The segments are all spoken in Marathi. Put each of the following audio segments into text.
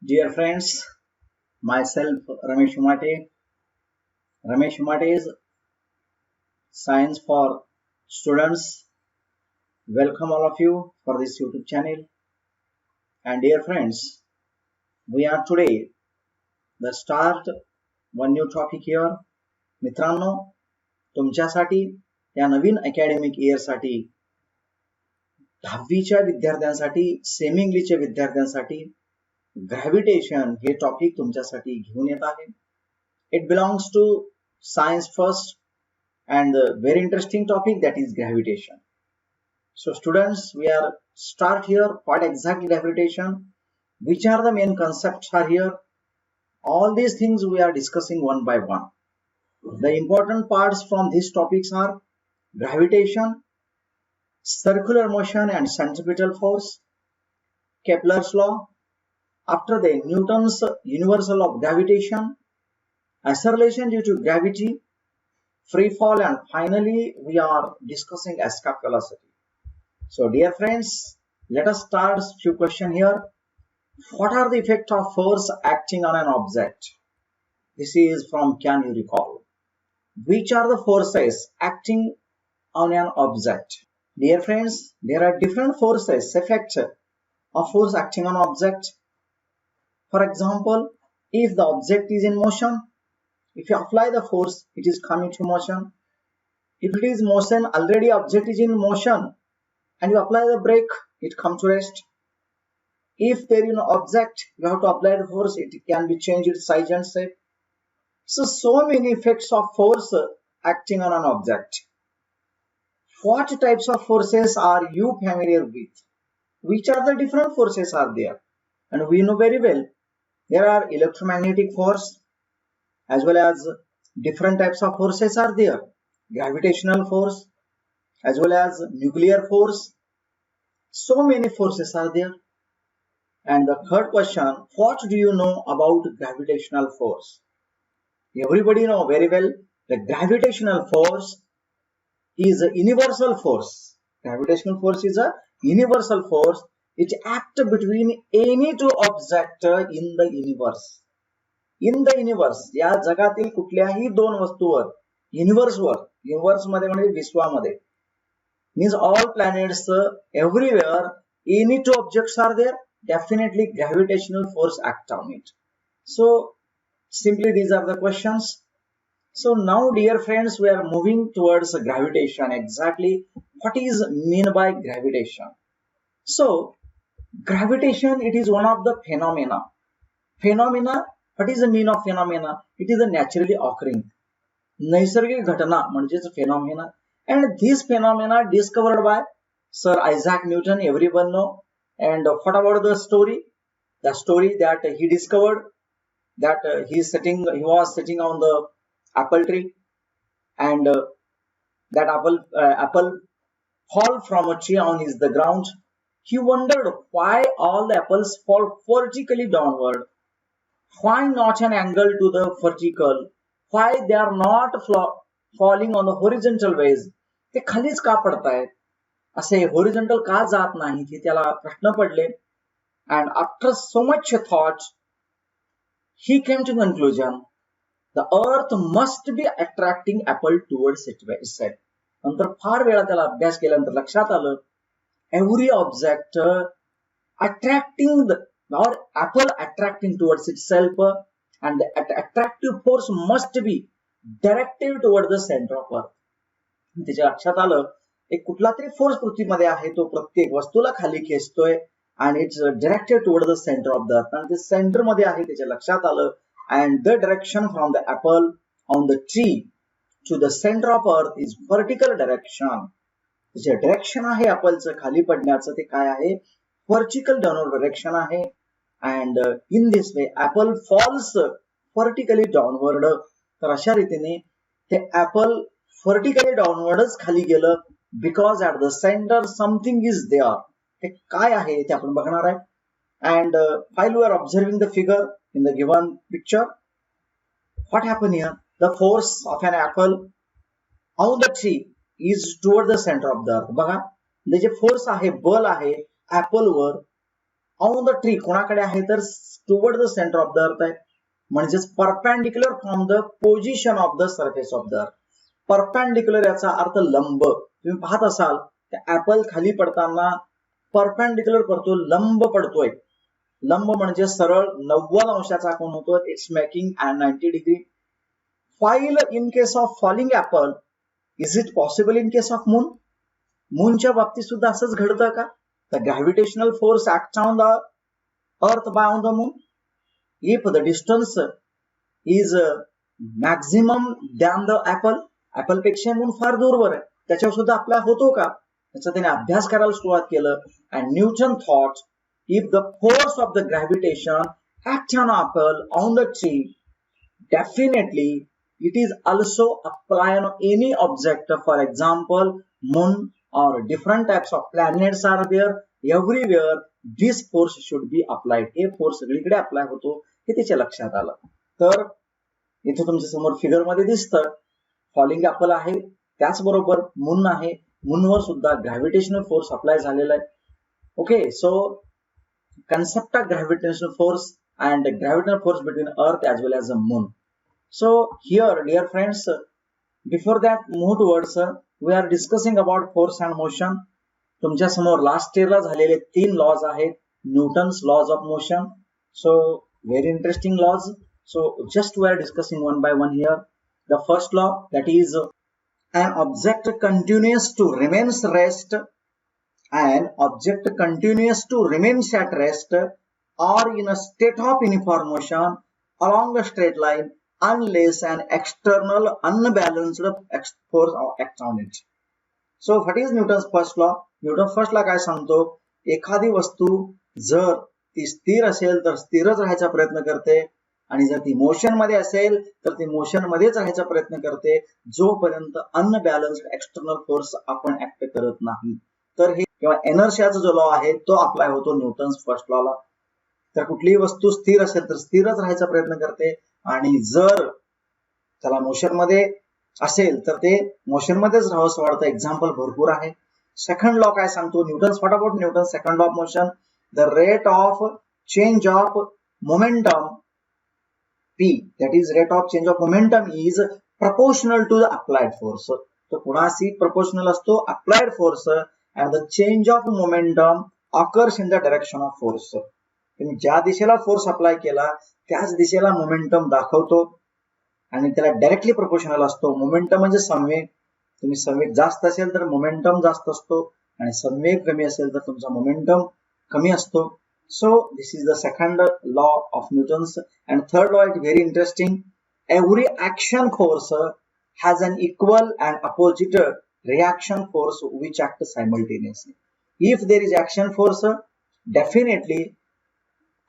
Dear friends, myself Ramesh Umate. Ramesh Umate is Science for Students. Welcome all of you for this YouTube channel. And dear friends, we are today the start one new topic here. मित्रांनो, तुमच्यासाठी या नवीन अकॅडमिक इयरसाठी 10वीच्या विद्यार्थ्यांसाठी सेमी इंग्लिशच्या विद्यार्थ्यांसाठी ग्रॅव्हिटेशन हे टॉपिक तुमच्यासाठी घेऊन येत आहे. It belongs to science first and the very interesting topic that is gravitation. So students, we are start here. What exactly gravitation? Which are the main concepts are here? All these things we are discussing one by one. The important parts from these topics are gravitation, circular motion and centripetal force, Kepler's law, after the Newton's universal of gravitation, acceleration due to gravity, free fall, and finally we are discussing escape velocity. So dear friends, let us start a few questions here. What are the effects of force acting on an object? This is from Can You Recall? Which are the forces acting on an object? Dear friends, there are different forces effect of force acting on object. For example, if the object is in motion, if you apply the force, it is coming to motion. If it is motion, already object is in motion, and you apply the brake, it comes to rest. If there is an object, you have to apply the force, it can be changed its size and shape. So many effects of force acting on an object. What types of forces are you familiar with? Which are the different forces are there? And we know very well, there are electromagnetic force as well as different types of forces are there. Gravitational force as well as nuclear force. So many forces are there. And the third question, what do you know about gravitational force? Everybody know very well that gravitational force is a universal force. Gravitational force is a universal force which acts between any two objects in the universe. In the universe, या जगातील कुठल्याही दोन वस्तूवर, universe मध्ये म्हणजे विश्वामध्ये, means all planets, everywhere, any two objects are there, definitely gravitational force acts on it. So simply these are the questions. So now dear friends, we are moving towards gravitation. Exactly what is mean by gravitation? So gravitation, it is one of the phenomena. What is the mean of phenomena? It is a naturally occurring नैसर्गिक घटना म्हणजेच phenomena, and this phenomena discovered by Sir Isaac Newton, everyone know. And what about the story? The story that he discovered that he was sitting on the apple tree, and that apple fall from a tree on the ground. He wondered why all the apples fall vertically downward. Why not an angle to the vertical? Why they are not falling on the horizontal ways? ते खालीच का पडतायत? असे horizontal का जात नाही? हे त्याला प्रश्न पडले. And after so much thought, he came to conclusion, the earth must be attracting apple towards itself. नंतर फार वेळा त्याला अभ्यास केल्यानंतर लक्षात आलं, every object attracting or apple attracting towards itself, and the attractive force must be directed towards the center of earth. त्याच्या लक्षात आलं, एक कुठला तरी फोर्स पृथ्वीमध्ये आहे, तो प्रत्येक वस्तूला खाली खेचतोय and it's directed toward the center of the earth. आणि ते सेंटर मध्ये आहे त्याच्या लक्षात आलं, and the direction from the apple on the tree to the center of earth is vertical direction. जे डायरेक्शन आहे ऍपलचं खाली पडण्याचं ते काय आहे? वर्टिकल डाउनवर्ड डायरेक्शन आहे. and in this way apple falls vertically downward. तर अशा रीतीने ते ऍपल vertically downwardच खाली गेलं, because at the center something is there. ते काय आहे ते आपण बघणार आहे. and while we are observing the figure in the given picture, what happened here? The force of an apple on the tree is toward the center of the earth. बघा, जे फोर्स आहे, बल आहे apple were on the tree कोणाकडे आहे तर toward the centre of the earth आहे, म्हणजेच perpendicular from the position of the surface of the earth. Perpendicular याचा अर्थ लंब. तुम्ही पाहत असाल त्या ऍपल खाली पडताना परपेंडिक्युलर पडतो, लंब पडतोय. लंब म्हणजे सरळ 90 अंशाचा कोन होतो. It's making 90 degree. While in case of falling apple, is it possible in case of moon? मूनच्या बाबतीत सुद्धा असंच घडतं का? The gravitational force acts on the earth by on the moon. If the distance is maximum than the apple पेक्षा मून फार दूरवर आहे, त्याच्यावर सुद्धा आपला होतो का? त्याचा त्याने अभ्यास करायला सुरुवात केलं. And Newton thought if the force of the gravitation acts on apple on the tree, definitely it is also applied on any object. For example, moon or different types of planets are there. Everywhere this force should be applied. हे फोर्स सगळीकडे अप्लाय होतो हे त्याच्या लक्षात आलं. तर इथे तुमच्या समोर फिगर मध्ये दिसतं फॉलिंग ऍपल आहे, त्याचबरोबर मून आहे. मूनवर सुद्धा ग्रॅव्हिटेशनल फोर्स अप्लाय झालेला आहे. Okay, so concept of gravitational force and gravitational force between earth as well as the moon. So here dear friends, before that move towards we are discussing about force and motion. तुमच्या समोर लास्ट इयरला झालेले 3 लॉज आहेत, Newton's laws of motion. So very interesting laws. So just we are discussing one by one here. The first law, that is an object continues to remains rest, an object continues to remains at rest or in a state of uniform motion along a straight line unless an external unbalanced force acts on it. So what is Newton's first law? Newton's first law काय सांगतो? एखादी वस्तू जर ती स्थिर असेल तर स्थिरच राहायचा प्रयत्न करते, आणि जर ती मोशन मध्ये असेल तर ती मोशन मध्येच राहायचा प्रयत्न करते जोपर्यंत अनबॅलन्स्ड एक्सटर्नल फोर्स आपण ऍक्ट करत नाही. तर हे किंवा एनर्शियाचा जो लॉ आहे तो अप्लाय होतो न्यूटन्स फर्स्ट लॉला. तर कुठलीही वस्तू स्थिर असेल तर स्थिरच राहायचा प्रयत्न करते, आणि जर त्याला मोशन मध्ये असेल तर ते मोशन मध्येच राहावंसं वाटतं. एक्झाम्पल भरपूर आहे. सेकंड लॉ काय सांगतो Newton's? What about Newton second law of motion? The rate of change of momentum p, that is rate of change of momentum, is proportional to the applied force. तो कुणाशी proportional असतो? applied force, and the change of momentum occurs in the direction of force. तुम्ही ज्या दिशेला फोर्स अप्लाय केला त्याच दिशेला मोमेंटम दाखवतो, आणि त्याला डायरेक्टली प्रोपोर्शनल असतो. मोमेंटम म्हणजे संवेग. तुम्ही संवेग जास्त असेल तर मोमेंटम जास्त असतो, आणि संवेग कमी असेल तर तुमचा मोमेंटम कमी असतो. So this is the second law of Newton's. And third law is very interesting. Every action force has an equal and opposite reaction force which act simultaneously. If there is action force, definitely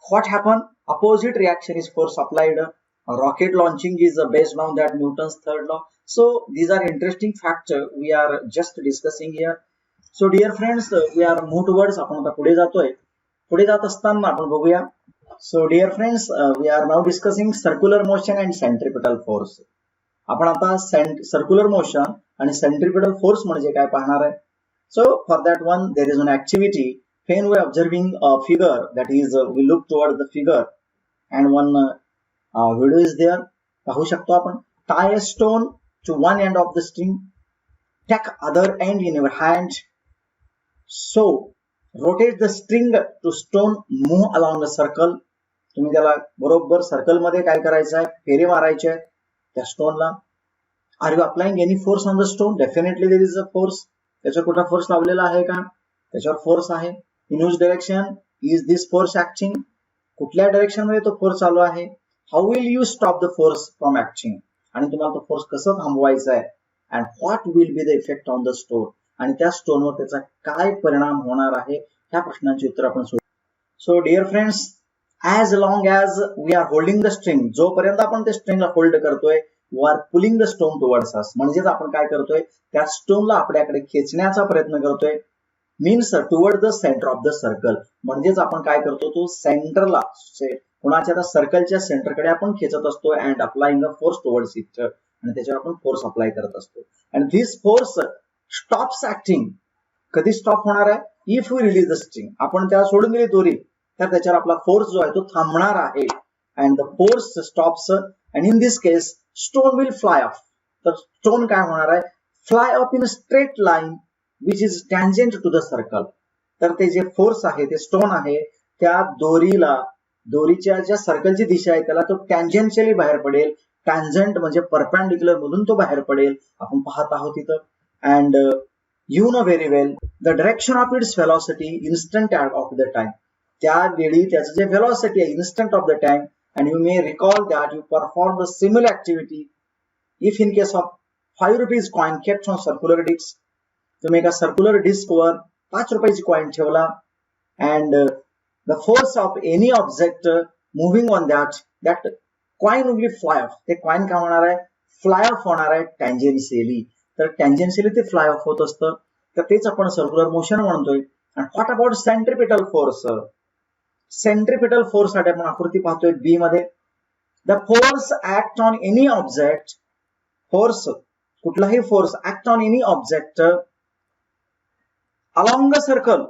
what happen? Opposite reaction is force applied. Rocket launching is based on that Newton's third law. So these are interesting facts we are just discussing here. So dear friends, we are move towards, आपण आता पुढे जातोय. पुढे जात असताना आपण बघूया. So dear friends, we are now discussing circular motion and centripetal force. आपण आता सर्क्युलर मोशन आणि सेंट्रिपिटल फोर्स म्हणजे काय पाहणार आहे. So for that one there is an activity when we are observing a figure, that is we look toward the figure and one video is there. पाहू शकतो आपण. tie a stone to one end of the string, take other end in your hand, so rotate the string to stone, move along the circle. तुम्ही त्याला बरोबर सर्कल मध्ये काय करायचं आहे? फेरे मारायचे आहेत त्या स्टोनला. Are you applying any force on the stone? Definitely there is a force. त्याच्यावर कुठला फोर्स लावलेला आहे का? त्याच्यावर फोर्स आहे. In which direction is this force acting? कुठल्या डायरेक्शन मध्ये तो फोर्स चालू आहे? How will you stop the force from acting? आणि तुम्हाला तो फोर्स कसं थांबवायचा आहे? And what will be the effect on the stone? आणि त्या स्टोनवर त्याचा काय परिणाम होणार आहे? ह्या प्रश्नांची उत्तर आपण शोधू. So dear friends, as long as we are holding the string, जोपर्यंत आपण ते स्ट्रिंगला होल्ड करतोय, we are pulling the stone towards us. म्हणजेच आपण काय करतोय? त्या स्टोनला आपल्याकडे खेचण्याचा प्रयत्न करतोय. Means toward the centre of the circle. म्हणजेच आपण काय करतो? तो सेंटरला, कोणाच्या सर्कलच्या सेंटरकडे आपण खेचत असतो. And applying a force towards it, आणि त्याच्यावर आपण फोर्स अप्लाय करत असतो. And this force stops acting. कधी स्टॉप होणार आहे? If we release the string. आपण त्याला सोडून दिली दोरी तर त्याच्यावर आपला फोर्स जो आहे तो थांबणार आहे and the force stops and in this case stone will fly off. तर स्टोन काय होणार आहे, fly off in straight line which is tangent to the circle. तर ते जे फोर्स आहे ते स्टोन आहे त्या दोरीच्या ज्या सर्कलची दिशा आहे त्याला तो टँजेन्शियली बाहेर पडेल. टँजंट म्हणजे परपेंडिक्युलर मधून तो बाहेर पडेल आपण पाहत आहोत इथं. And you know very well the direction of its velocity instant of the time. त्यावेळी त्याचं जे व्हेलॉसिटी आहे instant of the time. And you may recall that you perform the similar activity if in case of 5 rupees coin kept on circular disc. तुम्ही एका सर्क्युलर डिस्कवर 5 रुपयाची कॉइन ठेवला and the force of any object moving on that coin will fly off. ते कॉइन काय होणार आहे, फ्लाय ऑफ होणार आहे टँजेन्शियली. तर टँजेन्शियली ते फ्लाय ऑफ होत असतं. तर तेच आपण सर्क्युलर मोशन म्हणतोय. आणि what about centripetal force. Centripetal force साठी आपण आकृती पाहतोय बी मध्ये. The force act on any object. Force कुठलाही force act on any object along a circle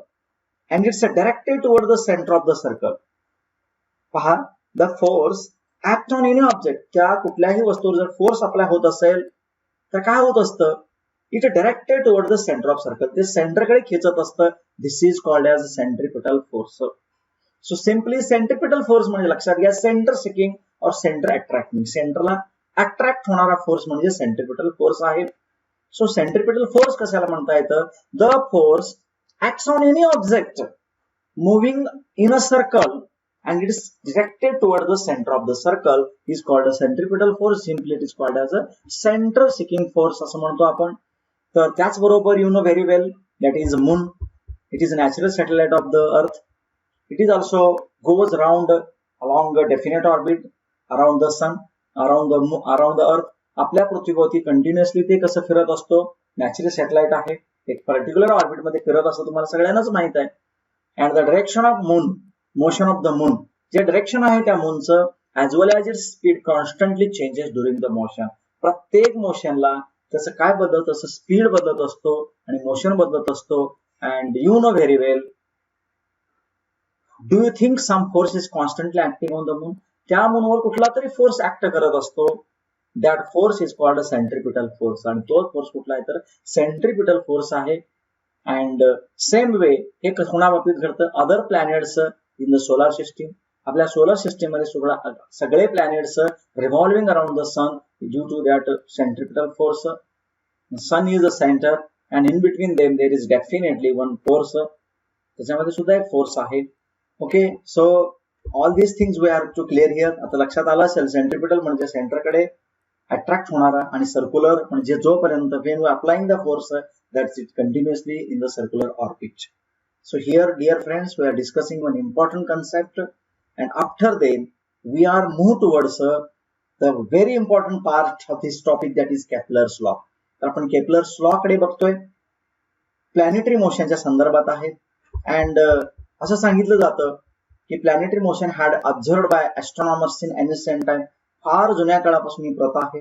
and it's directed toward the center of the circle. पहा, the force act on any object. त्या कुठल्याही वस्तूवर जर फोर्स अप्लाय होत असेल तर काय होत असतं, it directed toward the centre of circle. ते सेंटरकडे खेचत असतं. This is called as centripetal force. So simply centripetal force म्हणजे लक्षात घ्या सेंटर सिकिंग और सेंटर अट्रॅक्टिंग. सेंटरला अट्रॅक्ट होणारा फोर्स म्हणजे सेंट्रिपिटल फोर्स आहे. सो सेंट्रिपिटल फोर्स कशाला म्हणता येतं, the force acts on any object moving in a circle and it is directed toward the center of the circle is called a centripetal force. Simply it is called as a center seeking force असं म्हणतो आपण. तर त्याचबरोबर you know very well that is moon. It is a natural satellite of the earth. It is also goes round along a definite orbit around the sun, around the earth. आपल्या पृथ्वीभोवती कंटिन्युअसली ते कसं फिरत असतो, नॅचरल सॅटेलाइट आहे, एक पर्टिक्युलर ऑर्बिट मध्ये फिरत असतं तुम्हाला सगळ्यांनाच माहित आहे. And the direction of moon, motion of the moon, जे डायरेक्शन आहे त्या मूनचं as well as it speed constantly changes during the motion. प्रत्येक मोशनला त्याचं काय बदलत असतं, स्पीड बदलत असतो आणि मोशन बदलत असतो. And you know very well, do you think some force is constantly acting on the moon. त्या मूनवर कुठला तरी फोर्स ऍक्ट करत असतो. That force is called a centripetal force. आणि तो फोर्स कुठला आहे तर सेंट्रिपिटल फोर्स आहे. अँड सेम वे हे कोणाबाबतीत घडतं, other planets in the solar system. आपल्या सोलर सिस्टीम मध्ये सगळे planets revolving around the sun due to that centripetal force. Sun is the centre and in between them there is definitely one force. त्याच्यामध्ये सुद्धा एक फोर्स आहे. Okay, so all these things we are to clear here. आता लक्षात आलं असेल सेंट्रिपिटल म्हणजे सेंटरकडे अट्रॅक्ट होणारा आणि सर्क्युलर म्हणजे जोपर्यंत when we applying the force that's it continuously in the circular orbit. So here dear friends we are discussing one important concept and after then we are move towards the very important part of this topic that is Kepler's law. तर आपण केपलर्स लॉ कडे बघतोय, प्लॅनेटरी मोशनच्या संदर्भात आहे. अँड असं सांगितलं जातं की planetary motion had observed by astronomers in ancient time. फार जुन्या काळापासून ही प्रथा आहे.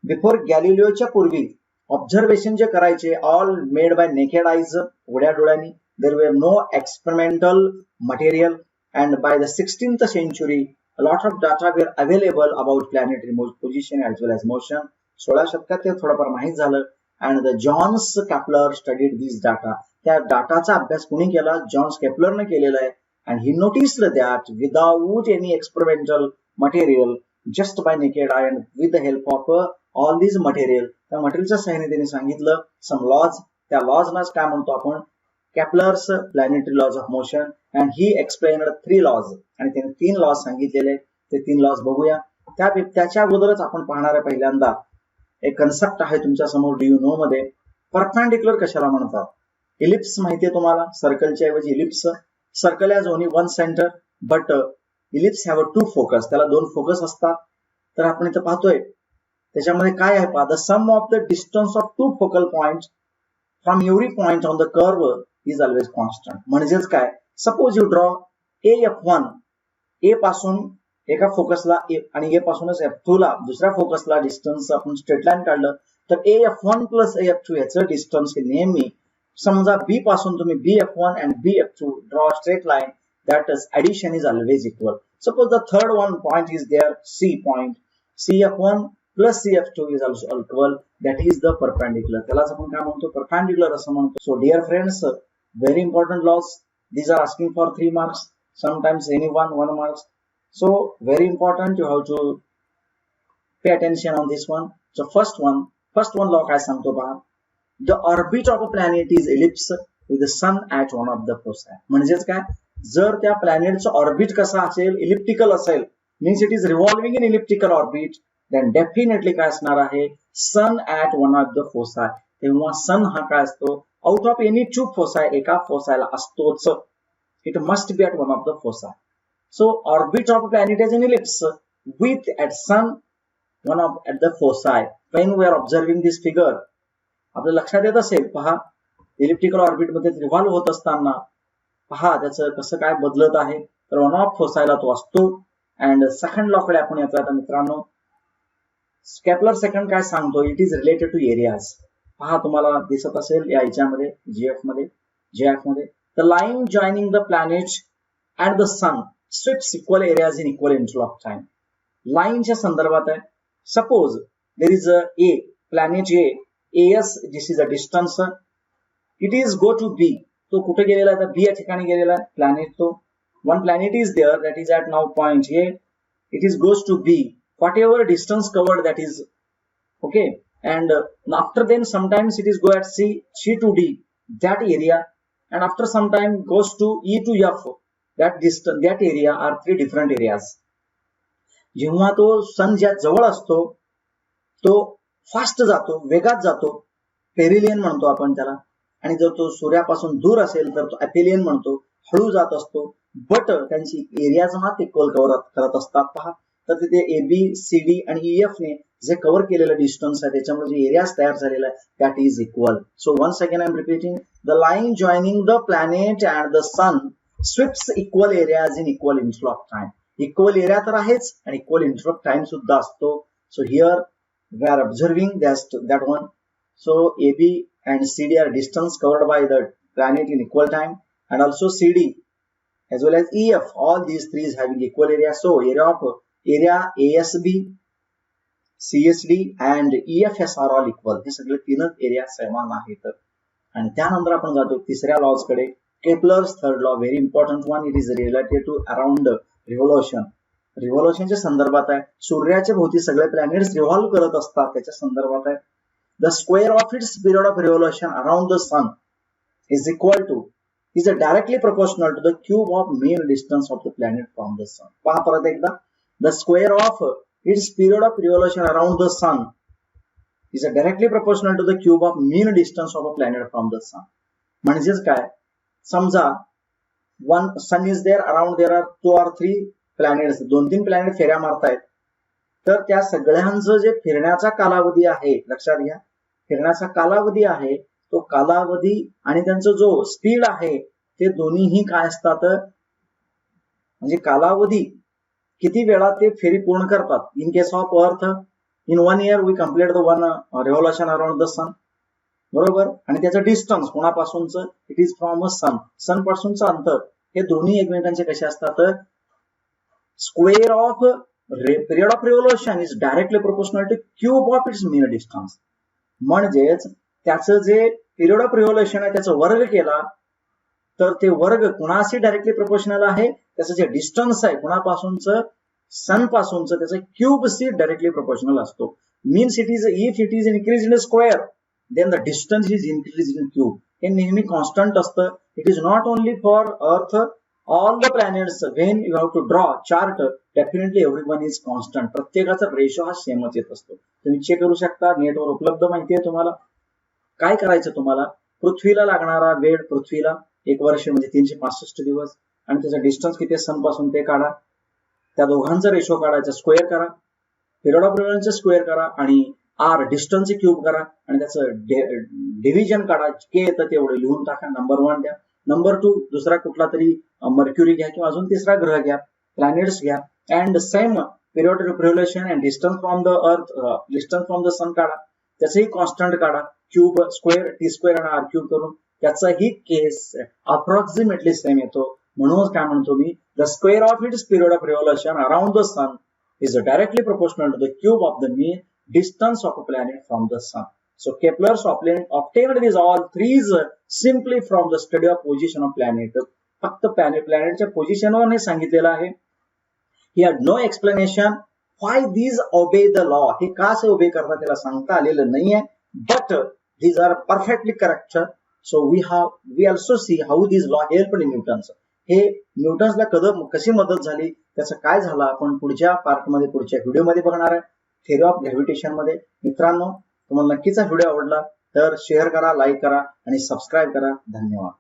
बिफोर गॅलिलिओच्या पूर्वी ऑब्झर्वेशन जे करायचे all made by naked eyes, उघड्या डोळ्यांनी. There were no experimental material and by the 16th century lot of data were available about planetary position as well as motion. 16 शतकात ते थोडंफार माहीत झालं. And the Johns Kepler studied this data. त्या डाटाचा अभ्यास कोणी केला, जॉन्स केपलरने केलेला आहे. And he noticed that without any experimental material just by naked eye and with the help of all these material, त्या मटेरियलच्या सहाय्याने त्यांनी सांगितलं some laws. त्या लॉजनाच काय म्हणतो आपण, Kepler's planetary laws of motion. And he explained 3 laws. आणि त्यांनी 3 लॉज सांगितलेले. ते 3 लॉज बघूया. त्याच्या अगोदरच आपण पाहणार आहे पहिल्यांदा एक कन्सेप्ट आहे तुमच्या समोर डू यू नो मध्ये. परपेंडिक्युलर कशाला म्हणतात, इलिप्स माहितीये तुम्हाला, सर्कलच्या ऐवजी ellipse. Circle has only one centre but ellipse have 2 focus. त्याला 2 फोकस असतात. तर आपण इथं पाहतोय त्याच्यामध्ये काय आहे पहा, the sum of the distance of 2 focal point from every point on the curve is always constant. म्हणजेच काय, सपोज यू ड्रॉ AF1, ए पासून एका फोकसला आणि ए पासूनच F2 ला दुसऱ्या फोकसला डिस्टन्स आपण स्ट्रेट लाईन काढलं तर AF1 प्लस AF2 याचं डिस्टन्स हे नेहमी, समजा बी पासून तुम्ही BF1 and BF2 draw straight line, that is addition is always equal. Suppose the third one point is there, C point, CF1 plus CF2 is also equal, that is the perpendicular. त्यालाच आपण काय म्हणतो, perpendicular असं म्हणतो. So dear friends, very important laws. These are asking for 3 marks, sometimes any one marks. So very important, you have to pay attention on this one. So first one law काय सांगतो पहा, the orbit of a planet is ellipse with the sun at one of the foci. म्हणजेच काय, जर त्या प्लॅनेटचं ऑर्बिट कसं असेल, इलिप्टिकल असेल, means it is revolving in elliptical orbit, then definitely काय असणार आहे, sun at one of the foci. तेव्हा सन हा काय असतो, आउट ऑफ एनी 2 फोसाय, एका फोसायला असतोच. It must be at one of the foci. So orbit of planet is in ellipse with at sun one of at the foci. When we are observing this figure, आपल्या लक्षात येत असेल पहा, इलिप्टिकल ऑर्बिट मध्ये रिव्हॉल्व होत असताना पहा त्याचं कसं काय बदलत आहे. तर वन ऑफ फोसायला तो असतो. अँड सेकंड लॉ कडे आपण येतो आता मित्रांनो. केपलर सेकंड काय सांगतो, it is related to areas. पहा तुम्हाला दिसत असेल या याच्यामध्ये जेएफ मध्ये the line joining the planet and the sun strips equal areas in equal interval of time. लाईनच्या संदर्भात आहे. Suppose there is a A planet A, S this is a distance, it is go to be. तो कुठे गेलेला आहे, बी या ठिकाणी गेलेला आहे प्लॅनेट. तो one planet is there that is at now point A, it is goes to B, whatever distance covered that is okay. And after then sometimes it is go at C to D that area, and after sometime goes to E to F that distance, that area are 3 different areas. जेव्हा तो सन ज्या जवळ असतो तो फास्ट जातो, वेगात जातो, पेरिलियन म्हणतो आपण त्याला. आणि जर तो सूर्यापासून दूर असेल तर तो अपेलियन म्हणतो, हळू जात असतो. बट त्यांची एरियाज हा ते कव्हर करत असतात. पहा, तर तिथे ए बी सी डी आणि ई एफ ने जे कव्हर केलेलं डिस्टन्स आहे त्याच्यामुळे जे एरियाज तयार झालेला आहे that is equal. So once again I am repeating, the line joining the planet and the sun sweeps equal areas in equal interval of time. Equal area तर आहेच आणि इक्वल इंटरवल ऑफ टाइम सुद्धा असतो. So here we are observing that one. So AB and CD are distance covered by the planet in equal time, and also CD as well as EF, all these three is having equal area. So area ASB, CSD and EFS are all equal. हे सगळे तीनच एरिया समान आहेत. आणि त्यानंतर आपण जातो तिसऱ्या लॉज कडे, Kepler's third law, very important one. It is related to around revolution. रिव्होल्यूशनच्या संदर्भात आहे. सूर्याच्या भोवती सगळे प्लॅनेट्स रिव्हॉल्व करत असतात, त्याच्या संदर्भात आहे. The square of its period of revolution around the sun is directly proportional to the cube of mean distance of the planet from the sun. पहा परत एकदा, the square of its period of revolution around the sun is directly proportional to the cube of mean distance of a planet from the sun. म्हणजेच काय, समजा one sun is there, around there are 2 or 3 planets, 2-3 planet फेऱ्या मारतायत. तर त्या सगळ्यांचं जे फिरण्याचा कालावधी आहे, लक्षात घ्या, फिरण्याचा कालावधी आहे तो कालावधी आणि त्यांचा जो स्पीड आहे ते दोन्हीही काय असतात, म्हणजे कालावधी किती वेळा ते फेरी पूर्ण करतात. In case of earth, in 1 year we complete the 1 revolution around the sun, बरोबर. आणि त्याचं डिस्टन्स कोणापासूनचं, it is from a sun, sun पासूनचं अंतर. हे दोन्ही एकमेकांचे कसे असतात, square of period of revolution is directly proportional to cube of its mean distance. म्हणजेच त्याचं जे पिरियड ऑफ रिव्होल्यूशन आहे त्याचा वर्ग केला तर ते वर्ग कुणाशी डायरेक्टली प्रोपोर्शनल आहे, त्याचं जे डिस्टन्स आहे कुणापासूनचं, सन पासूनचं, त्याचं क्यूब सी डायरेक्टली प्रोपोर्शनल असतो. Means it is, if it is increase in square then the distance is increase in cube. हे नेहमी कॉन्स्टंट असतं. It is not only for earth, all the planets when you have to draw chart, definitely everyone is constant. प्रत्येकाचा रेशो हा सेमच येत असतो. तुम्ही चेक करू शकता, नेटवर उपलब्ध माहिती आहे तुम्हाला. काय करायचं तुम्हाला, पृथ्वीला लागणारा वेळ, पृथ्वीला 1 वर्ष म्हणजे 365 दिवस, आणि त्याचा डिस्टन्स किती सन पासून ते काढा, त्या दोघांचा रेशो काढायचा, स्क्वेअर करा, पिरियड ऑफ रिव्होल्यूशनचा स्क्वेअर करा आणि आर डिस्टन्सचे क्यूब करा आणि त्याचं डिव्हिजन काढा, के येतं तेवढं लिहून टाका. नंबर 1 द्या. नंबर 2 दुसरा कुठला तरी मर्क्युरी घ्या किंवा अजून तिसरा ग्रह घ्या, प्लॅनेट्स घ्या, and same period of revolution and distance from the earth, distance from the sun काढा, त्याचंही कॉन्स्टंट काढा, क्यूब स्क्वेअर टी स्क्वेअर आणि आर क्यूब करून त्याचाही केस अप्रॉक्सिमेटली सेम येतो. म्हणूनच काय म्हणतो मी, the square of its period of revolution around the sun is directly proportional to the cube of the mean distance of a planet from the sun. So Kepler's obtained these all threes simply from the study of position of planet. फक्त प्लॅनेटच्या पोझिशनवर सांगितलेलं आहे. He had no explanation why these obey the law. हे का से ओबे करतात त्याला सांगता आलेलं नाहीये. But these are perfectly correct. So we also see how these law helped Newton's. हे न्यूटन्सला कशी मदत झाली, त्याचं काय झालं आपण पुढच्या पार्टमध्ये, पुढच्या व्हिडिओमध्ये बघणार आहे, थेअरी ऑफ ग्रॅव्हिटेशन मध्ये. मित्रांनो, तुम्हाला नक्कीच हा व्हिडिओ आवडला तर शेअर करा, लाईक करा आणि सबस्क्राईब करा. धन्यवाद.